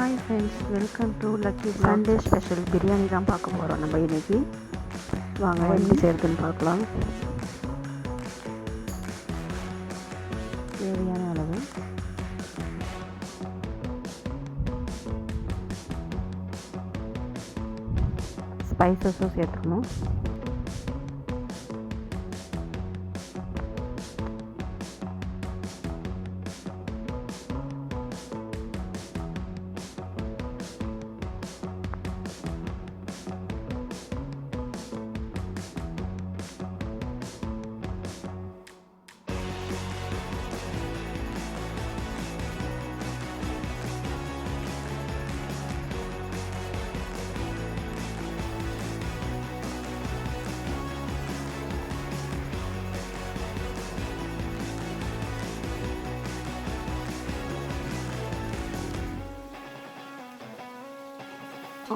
Hi friends, welcome to lucky Sunday special biryani தான் பார்க்க போகிறோம். நம்ம இன்றைக்கி வாங்க எப்படி செய்கிறதுன்னு பார்க்கலாம். தேவையான அளவு ஸ்பைசஸும் சேர்த்துக்கணும்.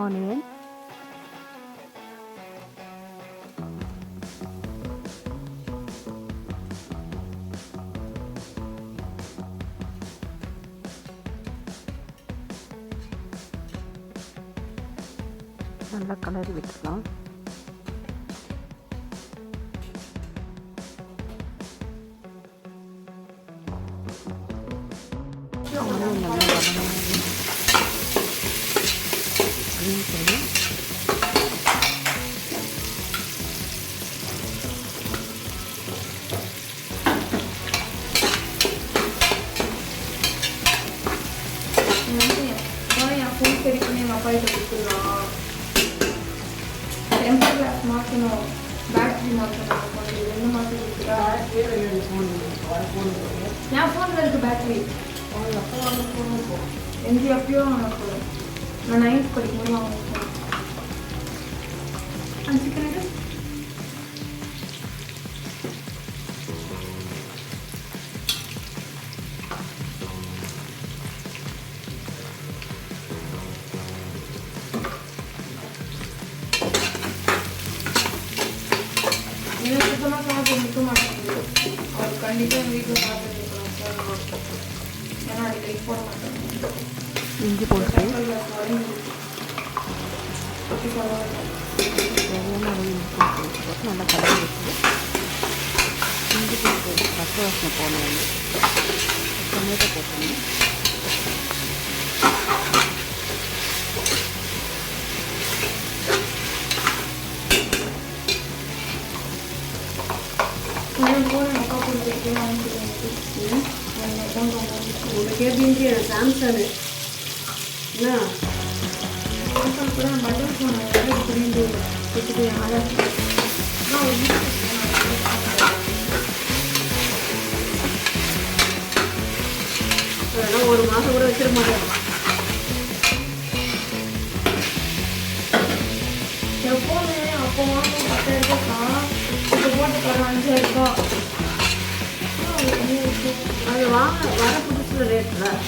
ஆனியன், நல்லா கலரி விட்டுக்கலாம். ஆனியன் நல்லா வதங்கணும். க்ரீன் சில்லி, ஃபோன் சரி பண்ணி எங்கள் அப்பா கிட்ட கொடுத்துடலாம். டெம்பர் கிளாஸ் மாற்றணும், பேட்டரி மாற்றணும். கொஞ்சம் 2 மாதம் கொடுத்துட்டா என் ஃபோனில் இருக்குது பேட்டரி. எந்த எப்பயோ வாங்க, நான் 9th படிக்கும்போது வாங்க. சிக்கன் எனக்கு சுத்தமாக சாப்பிட நிற்க மாட்டேங்குது. அவர் கண்டிப்பாக எங்கள் வீட்டில் சாப்பிட்டு ஏன்னா அடிக்கடி போட மாட்டேன். இஞ்சி போட்டு தேவையான அளவு இஞ்சி போட்டு நல்லா கலரி வச்சு இஞ்சி போட்டு பச்சை வாசனை போனோம். டொமேட்டோ போட்டோம். உனக்கு எப்படின்ட்டு சாம்சங் என்ன கூட பட்டன் ஃபோன் புரிந்து கொடுத்துட்டு அதெல்லாம் 1 மாதம் கூட வச்சிட மாட்டேன். என் ஃபோனு அப்போ வாங்கும் 10,000 ரூபாய், இப்போ போட்டு தரோம் 5,000 ரூபாய். அது வாங்க வர புதுசில் ரேட்டு தான்.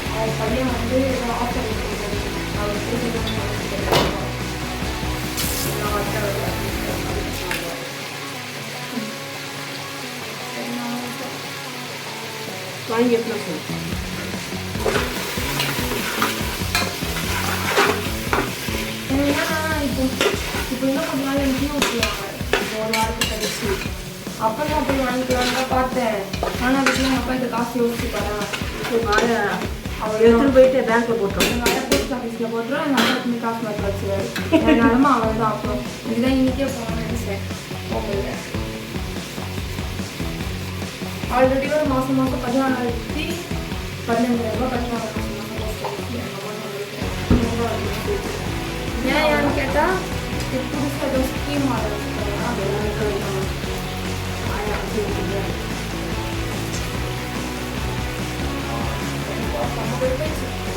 அவங்க பையன் வந்து ஆஃபர் வாங்கி எத்தனை சொல்லு. இப்போ இன்னும் கொஞ்ச நாள் எனக்கு விட்டுருவாங்க. இப்போ 1 வாரத்துக்கு கழிச்சு அப்போ நான் போய் வாங்கிக்கலான்னு தான் பார்த்தேன். ஆனால் அதுக்கு எங்கள் அப்பா இந்த காசு யோசிச்சு பாரு. அவர் எடுத்துகிட்டு போயிட்டு பேங்க்கில் போட்டுரும். எங்கள் அப்பா போஸ்ட் ஆஃபீஸில் போட்டுரும். எங்கள் அப்பா துணி காசு மாற்றி வச்சுருவாரு. என் நிலமா அவன் தான். அப்புறம் இதுதான் இன்றைக்கே போகணும்னு நினைச்சேன். போகல. ஆல்ரெடி ஒரு மாதம் 14,15,000 ரூபா கட்டுவாங்க. ஏன்னு கேட்டால் இது புதுசாக ஸ்கீம்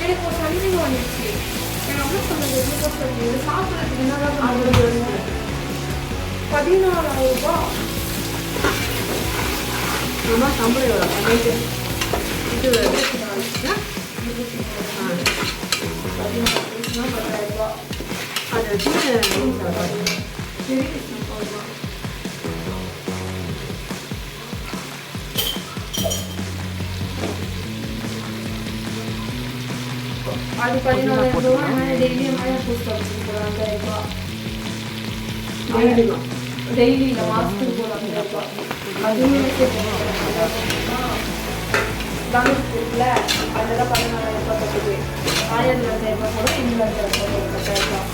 எனக்கு ஒரு சந்தேகம் வந்துச்சு. எங்கள் அம்மா சொன்னது எப்படி சாப்பிட்றதுக்கு என்னதான் 14,000 நம்ம சம்பளம் எவ்வளோ நைட்டு இது ஆ 10,000 அதை வச்சு அது 14,000 டெய்லியும் போஸ்ட் ஆஃபீஸ் போகிறாங்க 2,000 டெய்லி இல்லை மாதத்துக்கு போகிறாங்க அதுவுமே பேங்க் இருக்குல்ல அதெல்லாம் 14,000 கட்டுது 1,200 போட 2,200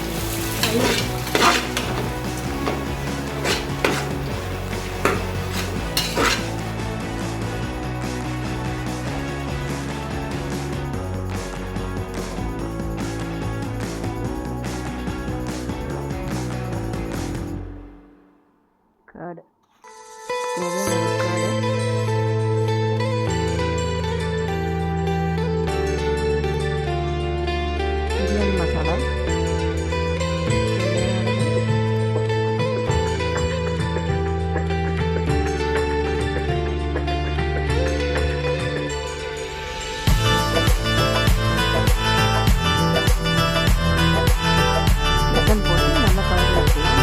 காடு தேவையான காடு பிரியாணி மசாலா சிக்கன் போட்டு நல்லா கலந்து வைக்கலாம்.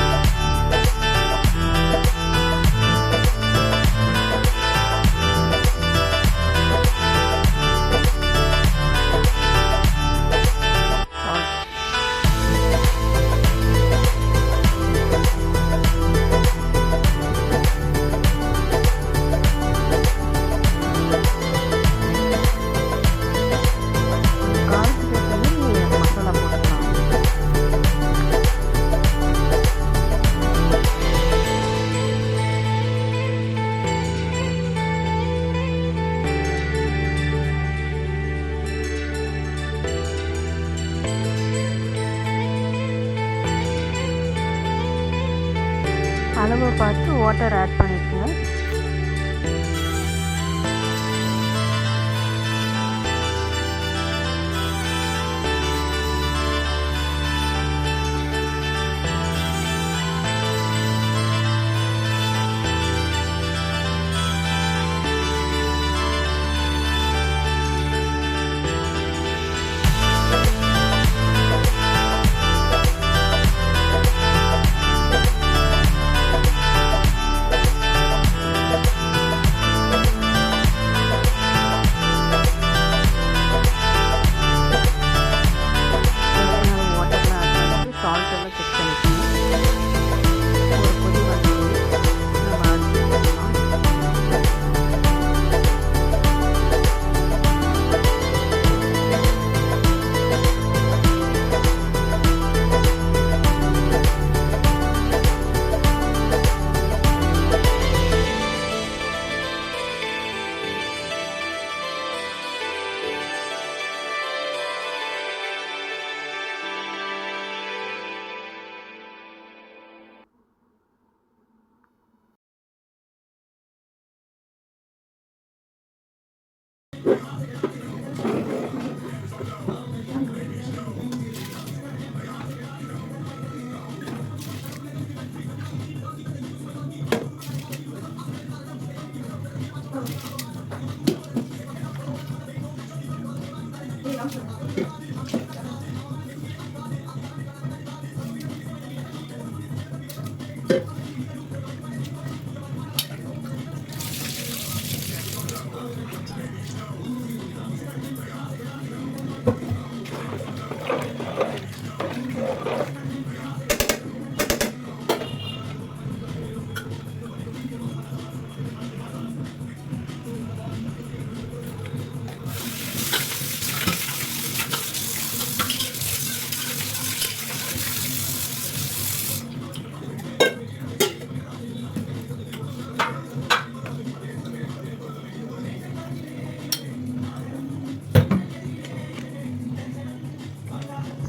மசாலா போட்டுக்கலாம். அளவை பார்த்து வாட்டர் ஆட் பண்ணிக்கோங்க. சால்ட் எல்லாம் செக் பண்ணிக்கணும். ஒரு கொதி வந்து நம்ம அரிசி போடலாம்.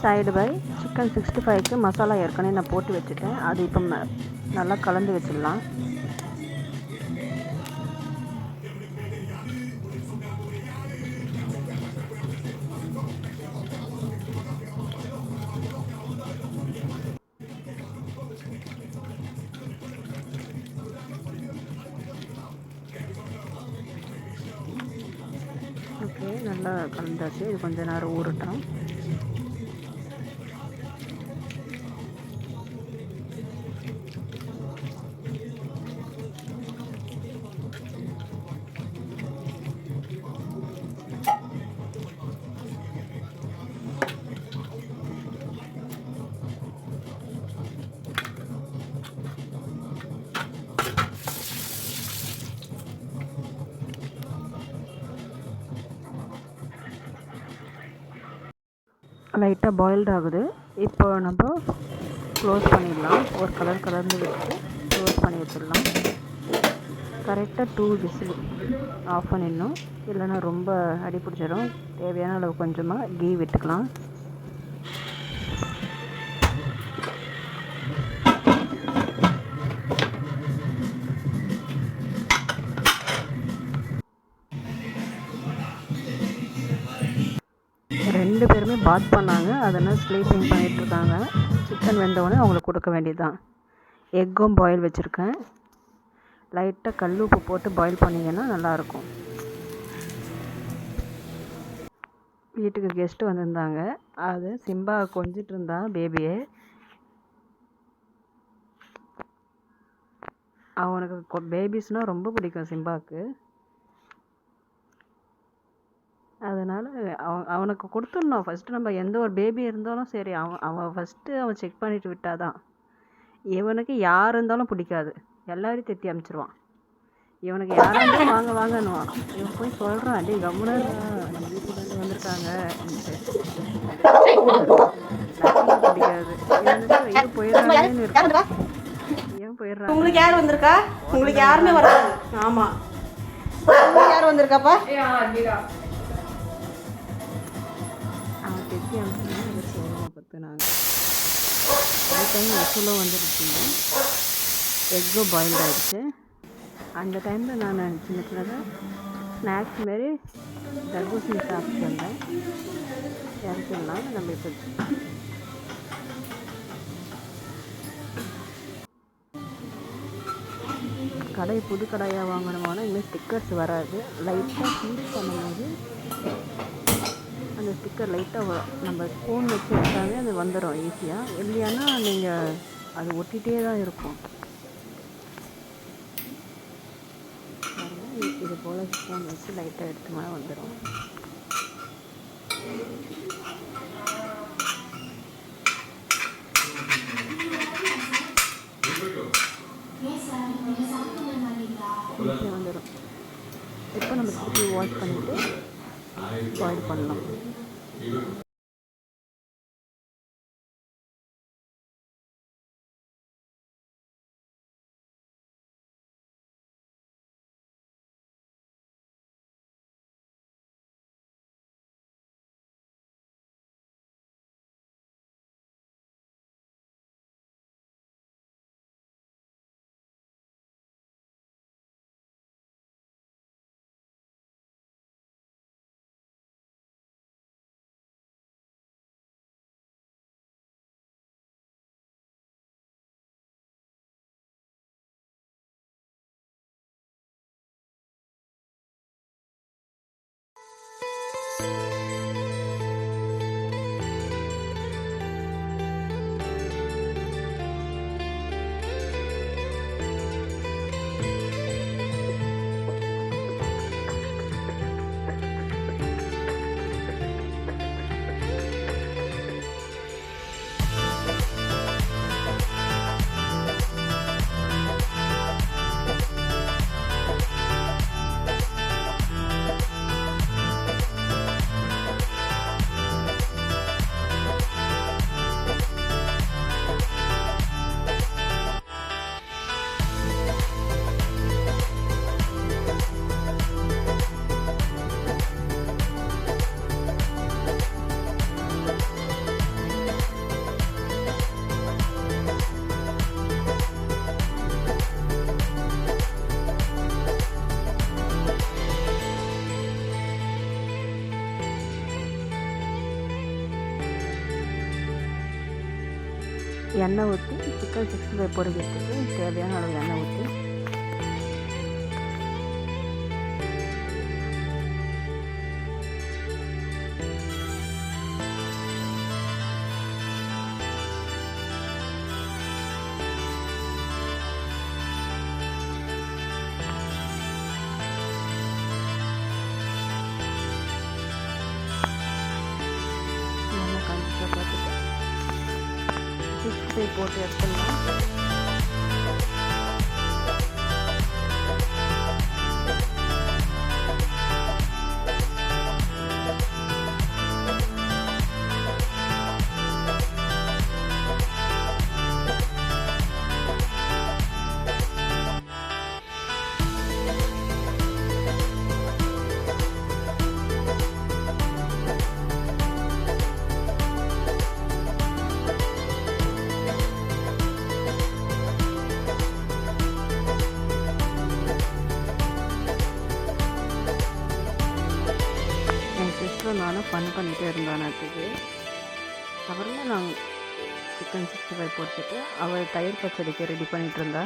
சைடு பை சிக்கன் 65க்கு மசாலா ஏற்கனவே நான் போட்டு வச்சுட்டேன். அது இப்போ நல்லா கலந்து வச்சிடலாம். ஓகே, நல்லா கலந்தாச்சு. இது கொஞ்ச நேரம் ஊறட்டும். லைட்டாக பாயில்ட் ஆகுது. இப்போ நம்ம க்ளோஸ் பண்ணிடலாம். ஒரு கலர் கலந்து வச்சு க்ளோஸ் பண்ணி வச்சிடலாம். கரெக்டாக 2 விசில் ஆஃப் பண்ணிடணும், இல்லைன்னா ரொம்ப அடி பிடிச்சிடும். தேவையான அளவு கொஞ்சமாக கீ விட்டுக்கலாம். ரெண்டு பேருமே பாத் பண்ணாங்க, அதனால் ஸ்லீப்பிங் பண்ணிகிட்ருக்காங்க. சிக்கன் வெந்தவொடனே அவங்களுக்கு கொடுக்க வேண்டியது தான். எக்கும் பாயில் வச்சுருக்கேன். லைட்டாக கல் உப்பு போட்டு பாயில் பண்ணிங்கன்னா நல்லாயிருக்கும். வீட்டுக்கு கெஸ்ட்டு வந்திருந்தாங்க. அது சிம்பா கொஞ்சிட்டு இருந்தான் பேபியை. அவனுக்கு பேபிஸ்னால் ரொம்ப பிடிக்கும் சிம்பாவுக்கு. அதனால் அவனுக்கு கொடுத்துடணும். ஃபஸ்ட்டு நம்ம எந்த ஒரு பேபி இருந்தாலும் சரி, அவன் ஃபஸ்ட்டு அவன் செக் பண்ணிவிட்டு விட்டால் தான். இவனுக்கு யார் இருந்தாலும் பிடிக்காது, எல்லாரையும் தெத்தி அனுப்பிச்சிடுவான். இவனுக்கு யாராக இருந்தாலும் வாங்க வாங்கன்னுவான். இவன் போய் சொல்கிறான், அடி கம்முனா நம்ம வீட்டுலேருந்து வந்திருக்காங்க பிடிக்காது. இது போயிடுறாங்கன்னு இருக்கும். ஏன் போயிடுறாங்க? உங்களுக்கு யார் வந்திருக்கா? உங்களுக்கு யாருமே வராது. ஆமாம், உங்களுக்கு யார் வந்திருக்காப்பா? அவன் தெத்தி அனுப்பிச்சுன்னா இதை சொல்லுவோம் பார்த்து. நாங்கள் ஒரு டைம் வசூலும் வந்துடுச்சுங்க. எக்கும் பாயில்ட் ஆகிடுச்சு. அந்த டைமில் நான் சின்ன சின்னதாக ஸ்நாக்ஸ் மாரி தர்பூசணி சாப்பிட்டு வந்தேன். இறக்கிடலாம் நம்ம. இப்போ கடை புது கடாயாக வாங்கணுமானா இனிமேல் ஸ்டிக்கர்ஸ் வராது. லைட்டாக ஹீட் பண்ணும்போது அந்த ஸ்டிக்கர் லைட்டாக நம்ம ஸ்பூன் வச்சு எடுத்தாலே அது வந்துடும் ஈஸியாக. இல்லையானா நீங்கள் அது ஒட்டிகிட்டே தான் இருக்கும். இது போல் ஸ்பூன் வச்சு லைட்டாக எடுத்தோம்னா வந்துடும். ஈஸியாக வந்துடும். இப்போ நம்ம திருப்பி வாஷ் பண்ணிவிட்டு பாயில் பண்ணலாம். எண்ணெய் ஊற்றி சிக்கன் 65 பொரிக்கிறதுக்கு தேவையான அளவு எண்ணெய் ஊற்றி போட்டு எடுத்துடலாம். என் சிஸ்டர் நானும் ஃபன் பண்ணிகிட்டே இருந்தோம் நேற்றுக்கு. அப்புறமா நான் சிக்கன் 65 போட்டுட்டு அவள் தயிர் பச்சடிக்கு ரெடி பண்ணிகிட்டு இருந்தா.